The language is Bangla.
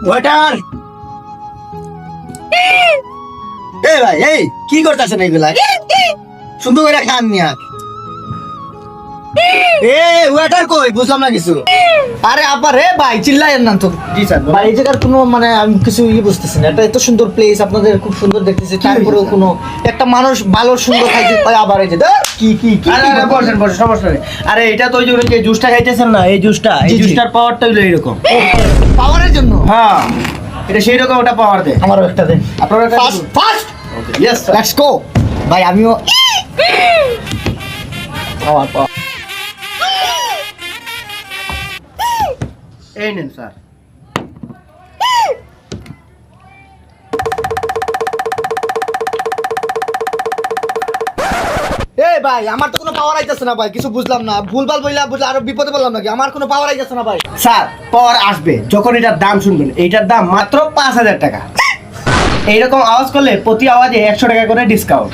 ওয়েটার, এই ভাই, এই কি করতেছেন এইগুলা? সুন্দর করে খান নিয়া। এ ওয়েটার কই, বুঝলাম না কিছু। আরে আপা রে ভাই, চিল্লায়েন না তো। জি স্যার। ভাই এই জায়গার কোনো মানে আমি কিছু বুঝতেছি না। এটা এত সুন্দর প্লেস, আপনাদের খুব সুন্দর দেখতেছি, তারপরেও কোনো একটা মানুষ ভালো সুন্দর খাইতে পায়, আবার এই যে কি কি কি আরে আরে বসেন বসেন, সমস্যা নেই। আরে এটা তো ওই যে জুসটা খাইতেছেন না, এই জুসটা, এই জি, জি। জুসটার পাওয়ারটা হইলো এরকম। পাওয়ারের জন্য হ্যাঁ, এটা সেই রকম ওটা পাওয়ার দেয়। আমারও একটা দেন। আপনারা একটা fast fast yes sir. Let's go. ভাই আমিও পাওয়ার পাওয়ার। এই নেন স্যার। এই ভাই আমার তো কোনো পাওয়ার আইতাছে না ভাই, কিছু বুঝলাম না। ভুলভাল বইলা বুঝলা আরো বিপদে বললাম নাকি? আমার কোনো পাওয়ার আইতাছে না ভাই। স্যার পাওয়ার আসবে যখন এটার দাম শুনবেন। এইটার দাম মাত্র 5,000 টাকা। এইরকম আওয়াজ করলে প্রতি আওয়াজে 100 টাকা করে ডিসকাউন্ট।